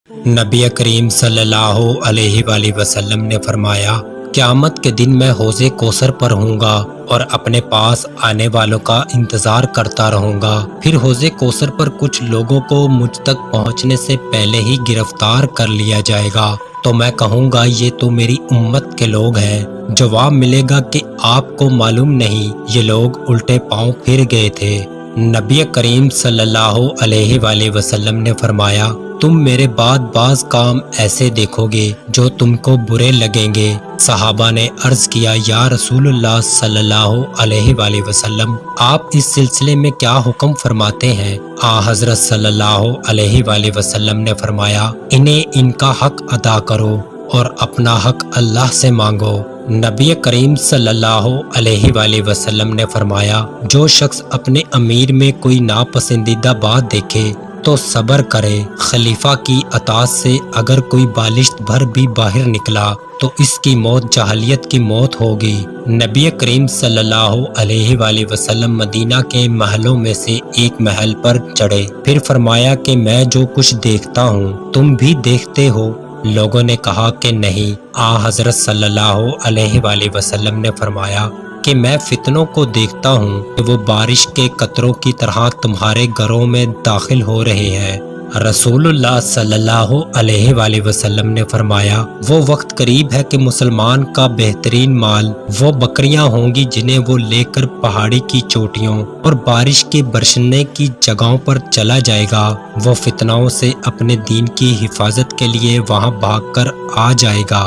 نبی کریم صلی اللہ علیہ وآلہ وسلم نے فرمایا، قیامت کے دن میں حوض کوثر پر ہوں گا اور اپنے پاس آنے والوں کا انتظار کرتا رہوں گا۔ پھر حوض کوثر پر کچھ لوگوں کو مجھ تک پہنچنے سے پہلے ہی گرفتار کر لیا جائے گا، تو میں کہوں گا یہ تو میری امت کے لوگ ہیں۔ جواب ملے گا کہ آپ کو معلوم نہیں، یہ لوگ الٹے پاؤں پھر گئے تھے۔ نبی کریم صلی اللہ علیہ وآلہ وسلم نے فرمایا، تم میرے بعد بعض کام ایسے دیکھو گے جو تم کو برے لگیں گے۔ صحابہ نے عرض کیا، یا رسول اللہ صلی اللہ علیہ وآلہ وسلم، آپ اس سلسلے میں کیا حکم فرماتے ہیں؟ حضرت صلی اللہ علیہ وآلہ وسلم نے فرمایا، انہیں ان کا حق ادا کرو اور اپنا حق اللہ سے مانگو۔ نبی کریم صلی اللہ علیہ وآلہ وسلم نے فرمایا، جو شخص اپنے امیر میں کوئی ناپسندیدہ بات دیکھے تو صبر کرے۔ خلیفہ کی اطاعت سے اگر کوئی بالشت بھر بھی باہر نکلا تو اس کی موت جاہلیت کی موت ہوگی۔ نبی کریم صلی اللہ علیہ وآلہ وسلم مدینہ کے محلوں میں سے ایک محل پر چڑھے، پھر فرمایا کہ میں جو کچھ دیکھتا ہوں تم بھی دیکھتے ہو؟ لوگوں نے کہا کہ نہیں۔ حضرت صلی اللہ علیہ وآلہ وسلم نے فرمایا کہ میں فتنوں کو دیکھتا ہوں کہ وہ بارش کے قطروں کی طرح تمہارے گھروں میں داخل ہو رہے ہیں۔ رسول اللہ صلی اللہ علیہ وآلہ وسلم نے فرمایا، وہ وقت قریب ہے کہ مسلمان کا بہترین مال وہ بکریاں ہوں گی جنہیں وہ لے کر پہاڑی کی چوٹیوں اور بارش کے برسنے کی جگہوں پر چلا جائے گا۔ وہ فتنوں سے اپنے دین کی حفاظت کے لیے وہاں بھاگ کر آ جائے گا۔